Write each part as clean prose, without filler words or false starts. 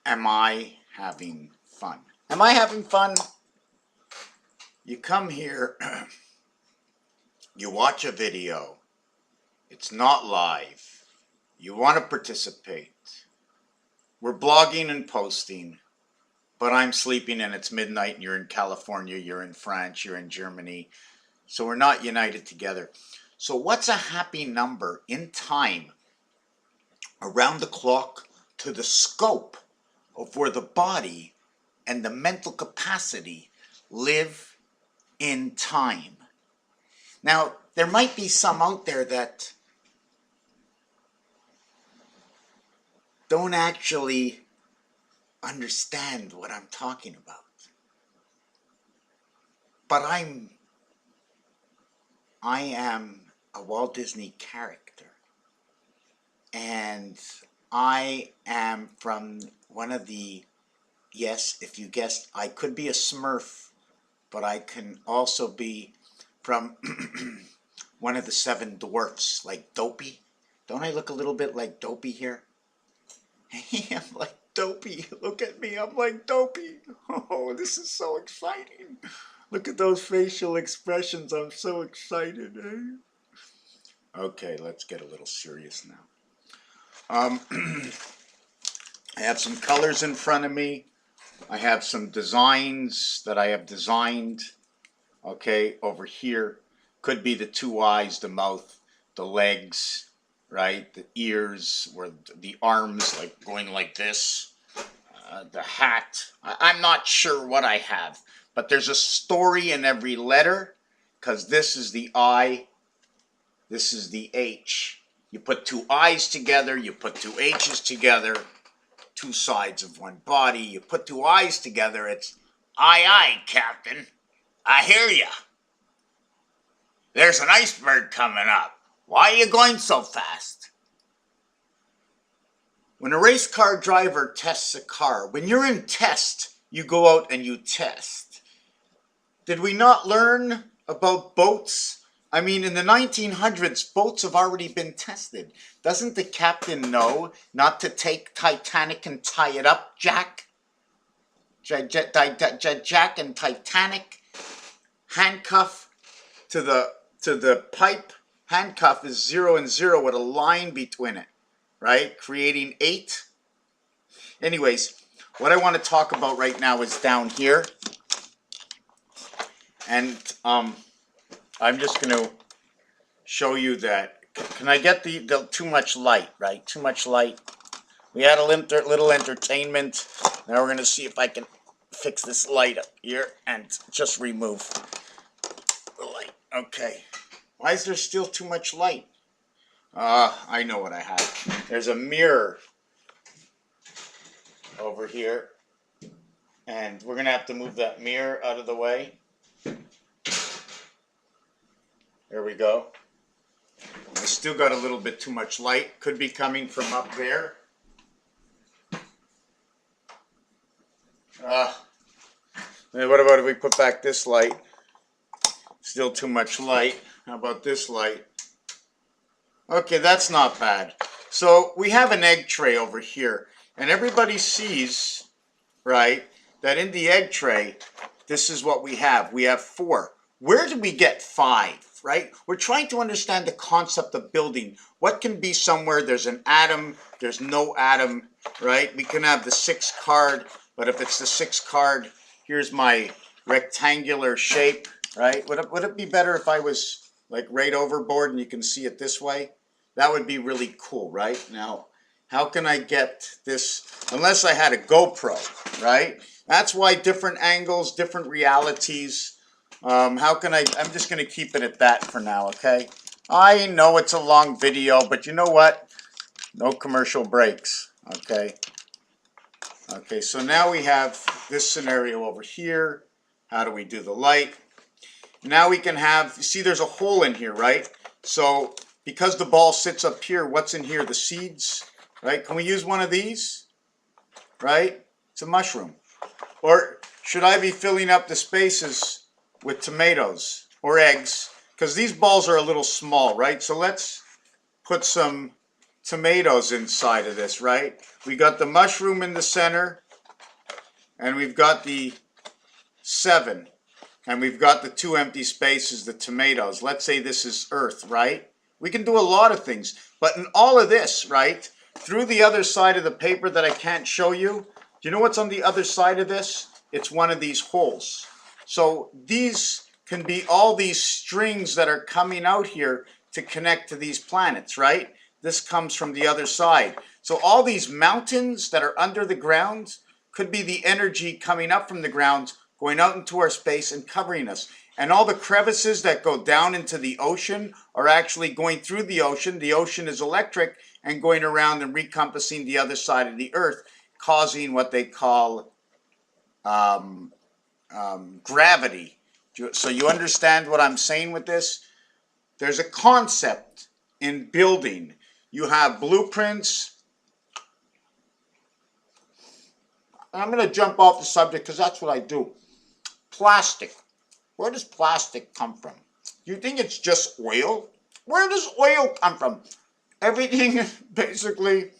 Am I having fun? Am I having fun? You come here, you watch a video, it's not live, you want to participate. We're blogging and posting, but I'm sleeping and it's midnight and you're in California, you're in France, you're in Germany, so we're not united together. So what's a happy number in time, around the clock, to the scope of where the body and the mental capacity live in time? Now, there might be some out there that don't actually understand what I'm talking about. But I am a Walt Disney character. And I am from one of the, yes, if you guessed, I could be a Smurf, but I can also be from one of the 7 dwarfs, like Dopey. Don't I look a little bit like Dopey here? Hey, I'm like Dopey. Look at me, I'm like Dopey. Oh, this is so exciting. Look at those facial expressions. I'm so excited, eh? Okay, let's get a little serious now. I have some colors in front of me. I have some designs that I have designed. Okay, over here could be the 2 eyes, the mouth, the legs, right? The ears, or the arms, like going like this. The hat. I'm not sure what I have, but there's a story in every letter, because this is the I, this is the H. You put 2 I's together, you put 2 H's together, 2 sides of one body. You put 2 I's together, it's aye, aye, Captain. I hear ya. There's an iceberg coming up. Why are you going so fast? When a race car driver tests a car, when you're in test, you go out and you test. Did we not learn about boats? I mean, in the 1900s, boats have already been tested. Doesn't the captain know not to take Titanic and tie it up, Jack? Jack and Titanic. Handcuff to the pipe. Handcuff is 0 and 0 with a line between it, right? Creating 8. Anyways, what I want to talk about right now is down here. And I'm just going to show you that. Can I get the too much light, right? Too much light. We had a little entertainment. Now we're going to see if I can fix this light up here and just remove the light. Okay. Why is there still too much light? I know what I have. There's a mirror over here. And we're going to have to move that mirror out of the way. There we go. I still got a little bit too much light. Could be coming from up there. What about if we put back this light? Still too much light. How about this light? Okay, that's not bad. So we have an egg tray over here. And everybody sees, right, that in the egg tray, this is what we have. We have 4. Where did we get 5, right? We're trying to understand the concept of building. What can be somewhere there's an atom, there's no atom, right? We can have the 6 card, but if it's the 6 card, here's my rectangular shape, right? Would it be better if I was like right overboard and you can see it this way? That would be really cool, right? Now, how can I get this, unless I had a GoPro, right? That's why different angles, different realities. How can I'm just going to keep it at that for now, okay? I know it's a long video, but you know what? No commercial breaks, okay? Okay, so now we have this scenario over here. How do we do the light? Now we can have, you see there's a hole in here, right? So because the ball sits up here, what's in here? The seeds, right? Can we use one of these? Right? It's a mushroom. Or should I be filling up the spaces with tomatoes or eggs? Because these balls are a little small, right? So let's put some tomatoes inside of this, right? We got the mushroom in the center, and we've got the 7, and we've got the 2 empty spaces, the tomatoes. Let's say this is Earth, right? We can do a lot of things, but in all of this, right, through the other side of the paper that I can't show you, do you know what's on the other side of this? It's one of these holes. So these can be all these strings that are coming out here to connect to these planets, right? This comes from the other side. So all these mountains that are under the ground could be the energy coming up from the ground, going out into our space and covering us. And all the crevices that go down into the ocean are actually going through the ocean. The ocean is electric and going around and recompassing the other side of the Earth, causing what they call gravity. So you understand what I'm saying with this? There's a concept in building. You have blueprints. I'm going to jump off the subject because that's what I do. Plastic. Where does plastic come from? Do you think it's just oil? Where does oil come from? Everything basically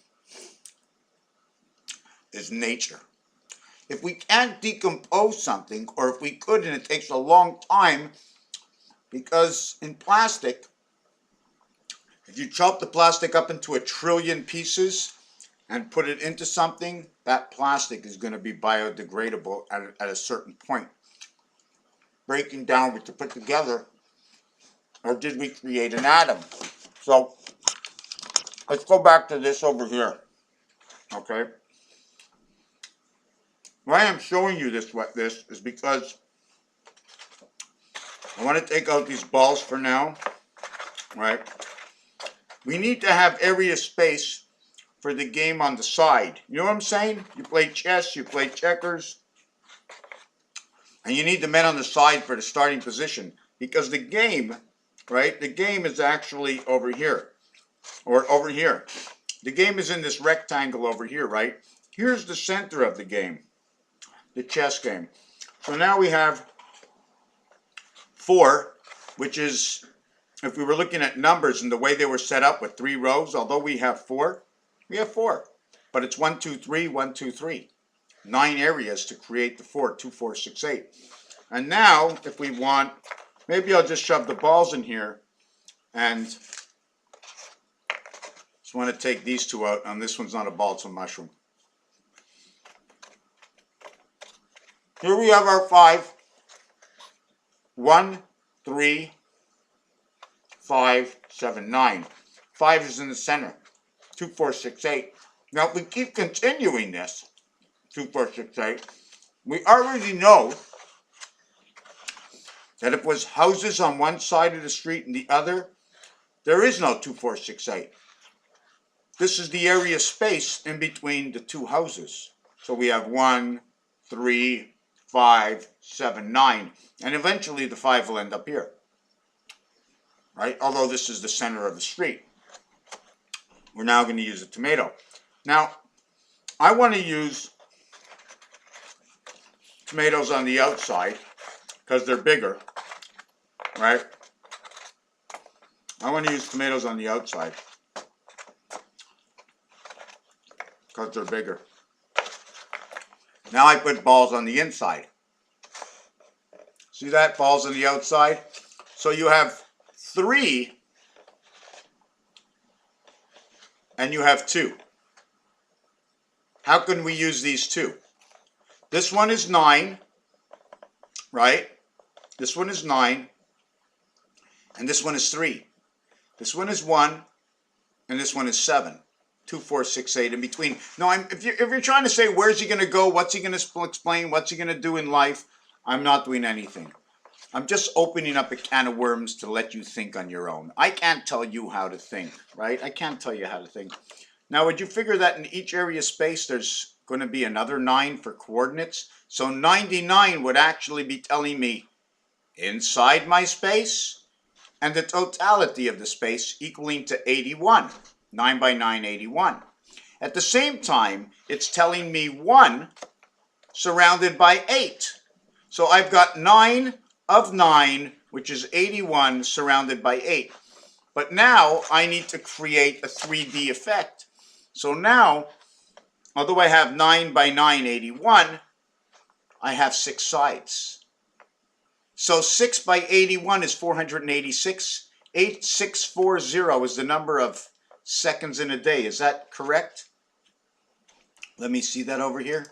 is nature. If we can't decompose something, or if we could and it takes a long time, because in plastic, if you chop the plastic up into 1 trillion pieces and put it into something, that plastic is going to be biodegradable at a certain point. Breaking down what to put together, or did we create an atom? So let's go back to this over here. Okay. Why I'm showing you this is because I want to take out these balls for now. Right. We need to have area space for the game on the side. You know what I'm saying? You play chess, you play checkers. And you need the men on the side for the starting position. Because the game, right, the game is actually over here. Or over here. The game is in this rectangle over here, right? Here's the center of the game. The chess game. So now we have 4, which is, if we were looking at numbers and the way they were set up with 3 rows, although we have 4, but it's 1, 2, 3, 1, 2, 3. 9 areas to create the 4, 2, 4, 6, 8. And now, if we want, maybe I'll just shove the balls in here and just want to take these 2 out. And this one's not a ball, it's a mushroom. Here we have our 5. 1, 3, 5, 7, 9. 5 is in the center. 2, 4, 6, 8. Now, if we keep continuing this, 2, 4, 6, 8, we already know that if it was houses on one side of the street and the other, there is no 2, 4, 6, 8. This is the area space in between the 2 houses. So we have 1, 3, 5, 7, 9. And eventually the 5 will end up here. Right? Although this is the center of the street. We're now going to use a tomato. Now, I want to use tomatoes on the outside because they're bigger, right? I want to use tomatoes on the outside because they're bigger. Now I put balls on the inside. See that? Balls on the outside. So you have 3 and you have 2. How can we use these 2? This one is 9, right? This one is 9, and this one is 3. This one is 1, and this one is 7. 2, 4, 6, 8 in between. No, if you're trying to say where's he going to go, what's he going to explain, what's he going to do in life, I'm not doing anything. I'm just opening up a can of worms to let you think on your own. I can't tell you how to think, right? I can't tell you how to think. Now, would you figure that in each area space there's going to be another 9 for coordinates? So 99 would actually be telling me inside my space and the totality of the space equaling to 81. 9 by 9, 81. At the same time, it's telling me 1 surrounded by 8. So I've got 9 of 9, which is 81 surrounded by 8. But now I need to create a 3D effect. So now, although I have 9 by 981, I have 6 sides. So 6 by 81 is 486. 8640 is the number of seconds in a day. Is that correct? Let me see that over here.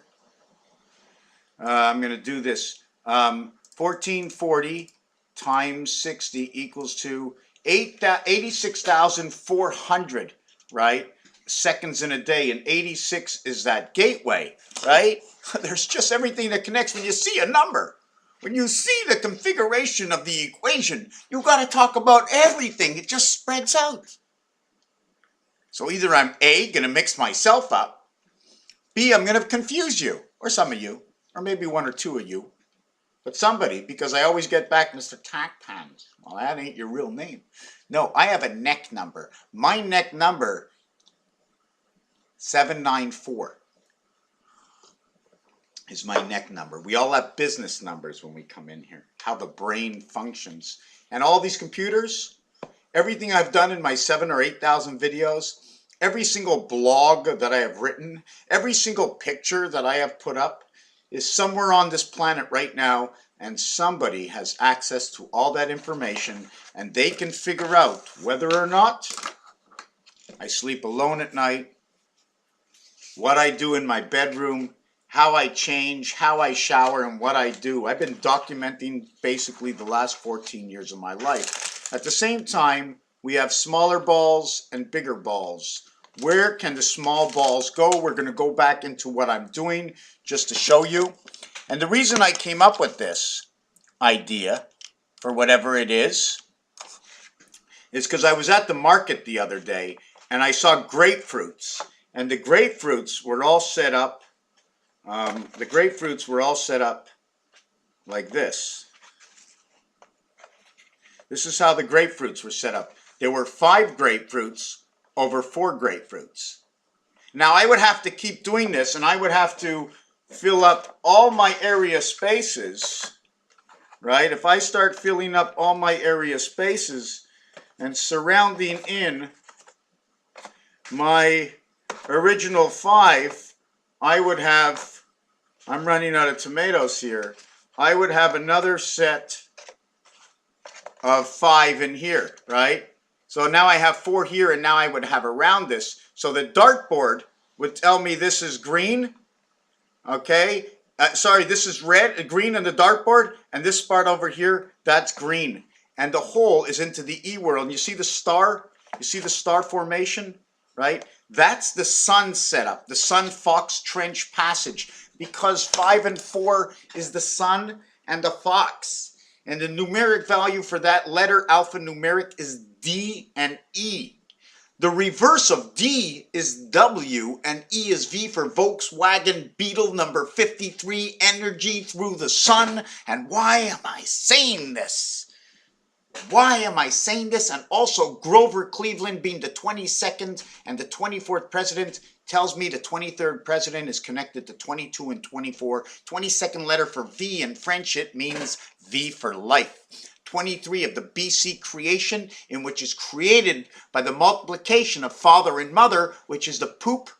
I'm going to do this. 1440 times 60 equals to 86,400, right? Seconds in a day, and 86 is that gateway, right? There's just everything that connects. When you see a number, when you see the configuration of the equation, you got to talk about everything. It just spreads out. So either I'm A, going to mix myself up, B, I'm going to confuse you, or some of you, or maybe one or two of you, but somebody, because I always get back, Mr. Tackpan. Well, that ain't your real name. No, I have a neck number. My neck number, 794, is my neck number. We all have business numbers when we come in here, how the brain functions. And all these computers, everything I've done in my 7,000 or 8,000 videos, every single blog that I have written, every single picture that I have put up is somewhere on this planet right now, and somebody has access to all that information, and they can figure out whether or not I sleep alone at night, what I do in my bedroom, how I change, how I shower, and what I do. I've been documenting basically the last 14 years of my life. At the same time, we have smaller balls and bigger balls. Where can the small balls go? We're going to go back into what I'm doing just to show you. And the reason I came up with this idea, for whatever it is because I was at the market the other day and I saw grapefruits. And the grapefruits were all set up. Like this. This is how the grapefruits were set up. There were 5 grapefruits over 4 grapefruits. Now I would have to keep doing this, and I would have to fill up all my area spaces, right? If I start filling up all my area spaces and surrounding in my original 5, I would have, I'm running out of tomatoes here, I would have another set of 5 in here, right? So now I have 4 here, and now I would have around this. So the dartboard would tell me this is green, okay? Sorry, this is red, green on the dartboard, and this part over here, that's green. And the hole is into the E world. And you see the star? You see the star formation, right? That's the sun setup, the Sun-Fox Trench Passage, because 5 and 4 is the sun and the fox. And the numeric value for that letter alphanumeric is D and E. The reverse of D is W and E is V for Volkswagen Beetle number 53, energy through the sun. And why am I saying this? Why am I saying this? And also Grover Cleveland being the 22nd and the 24th president tells me the 23rd president is connected to 22 and 24. 22nd letter for V in French, it means V for life. 23 of the BC creation, in which is created by the multiplication of father and mother, which is the poop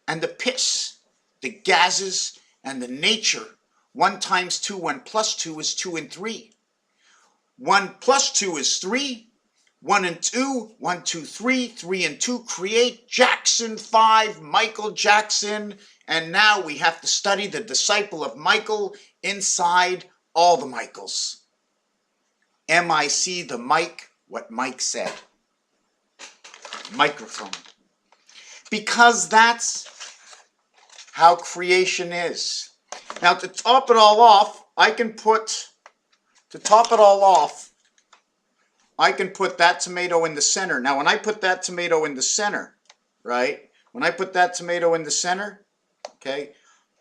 and the piss, the gases and the nature. 1 times 2, 1 plus 2 is 2 and 3. 1 plus 2 is 3. 1 and 2, 1, 2, 3, 3 and 2 create Jackson 5, Michael Jackson. And now we have to study the disciple of Michael inside all the Michaels. M-I-C, the mic, what Mike said. Microphone. Because that's how creation is. Now to top it all off, I can put that tomato in the center. Now when I put that tomato in the center, right? When I put that tomato in the center, okay,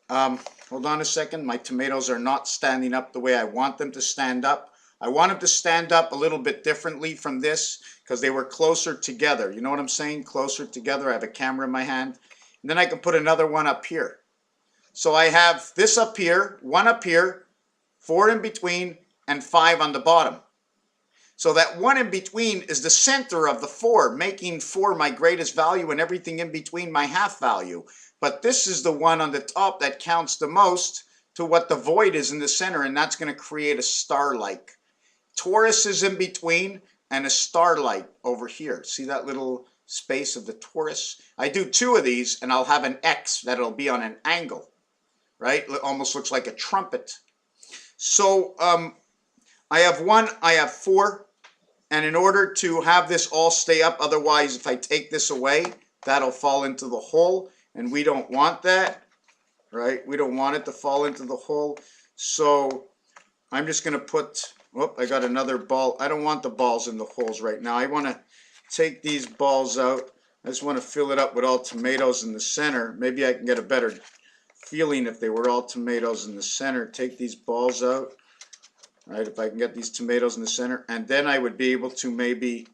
hold on a second. My tomatoes are not standing up the way I want them to stand up. I want them to stand up a little bit differently from this because they were closer together. You know what I'm saying? Closer together. I have a camera in my hand. And then I can put another one up here. So I have this up here, 1 up here, 4 in between, and 5 on the bottom. So that 1 in between is the center of the 4, making 4 my greatest value and everything in between my half value. But this is the one on the top that counts the most to what the void is in the center, and that's going to create a star-like. Torus is in between and a starlight over here. See that little space of the torus? I do 2 of these and I'll have an X that'll be on an angle, right? It almost looks like a trumpet. So I have 1, I have 4, and in order to have this all stay up, otherwise if I take this away, that'll fall into the hole, and we don't want that, right? We don't want it to fall into the hole. So I'm just going to put, oh, I got another ball. I don't want the balls in the holes right now. I want to take these balls out. I just want to fill it up with all tomatoes in the center. Maybe I can get a better feeling if they were all tomatoes in the center. Take these balls out, right? If I can get these tomatoes in the center, and then I would be able to maybe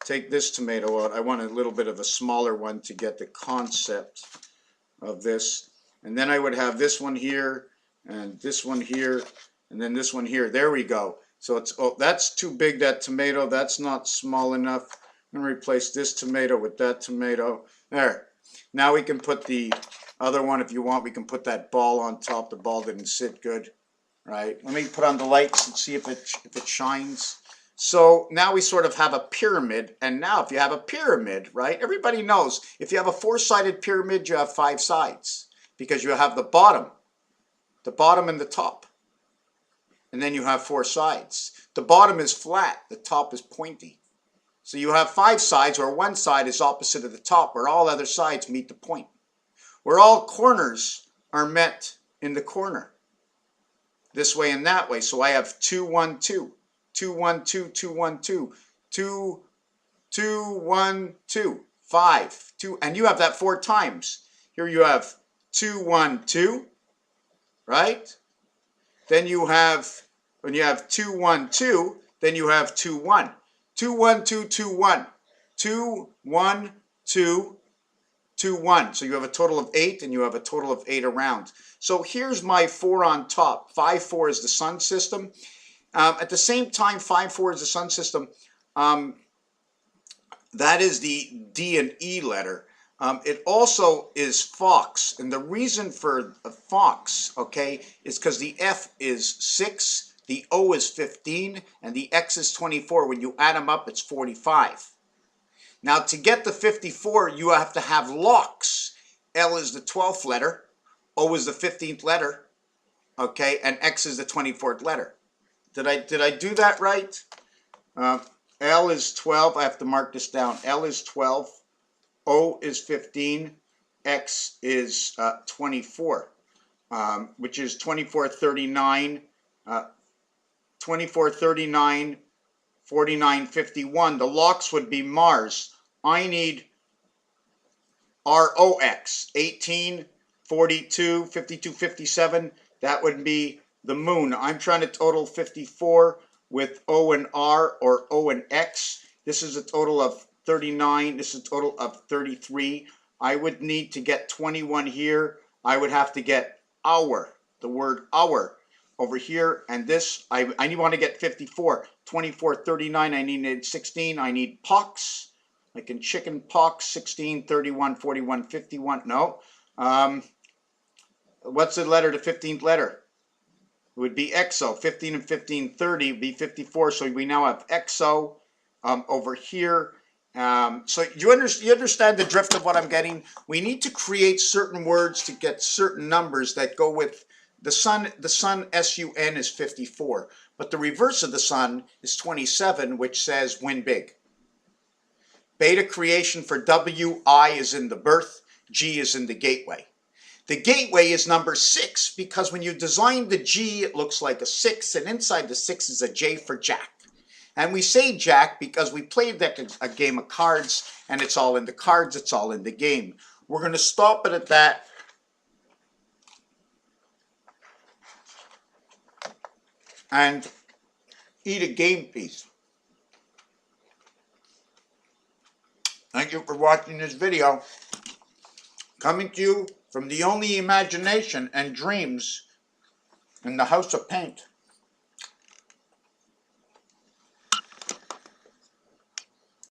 take this tomato out. I want a little bit of a smaller one to get the concept of this. And then I would have this one here, and this one here, and then this one here. There we go. So it's, oh, that's too big, that tomato. That's not small enough. I'm going to replace this tomato with that tomato. There. Now we can put the other one, if you want, we can put that ball on top. The ball didn't sit good, right? Let me put on the lights and see if it shines. So now we sort of have a pyramid. And now if you have a pyramid, right, everybody knows if you have a 4-sided pyramid, you have 5 sides because you have the bottom and the top. And then you have 4 sides. The bottom is flat, the top is pointy. So you have 5 sides where one side is opposite of the top, where all other sides meet the point. Where all corners are met in the corner. This way and that way. So I have 2, 1, 2. 2, 1, 2, 2, 1, 2. 2, 2, 1, 2. 5, 2. And you have that 4 times. Here you have 2, 1, 2. Right? Then you have, when you have 2, 1, 2, then you have 2, 1. 2, 1, 2, 2, 1. 2, 1, 2, 2, 1. So you have a total of 8, and you have a total of 8 around. So here's my 4 on top. 5, 4 is the sun system. At the same time, 5, 4 is the sun system. That is the D and E letter. It also is Fox, and the reason for Fox, okay, is because the F is 6, the O is 15, and the X is 24. When you add them up, it's 45. Now, to get the 54, you have to have locks. L is the 12th letter, O is the 15th letter, okay, and X is the 24th letter. Did I do that right? L is 12. I have to mark this down. L is 12. O is 15, X is 24, which is 24, 39, 49, 51. The locks would be Mars. I need ROX, 18, 42, 52, 57. That would be the moon. I'm trying to total 54 with O and R, or O and X. This is a total of 39. This is a total of 33. I would need to get 21 here. I would have to get hour, the word hour over here, and this, I want to get 54. 24, 39, I need 16. I need pox, like in chicken pox, 16, 31, 41, 51. No. What's the letter, the 15th letter? It would be exo. 15 and 15, 30 would be 54. So we now have exo over here. So you understand the drift of what I'm getting? We need to create certain words to get certain numbers that go with the sun. The sun, S-U-N, is 54. But the reverse of the sun is 27, which says win big. Beta creation for W, I is in the birth, G is in the gateway. The gateway is number 6 because when you design the G, it looks like a 6, and inside the 6 is a J for Jack. And we say Jack because we played a game of cards, and it's all in the cards, it's all in the game. We're going to stop it at that. And eat a game piece. Thank you for watching this video. Coming to you from the only imagination and dreams in the House of Paint.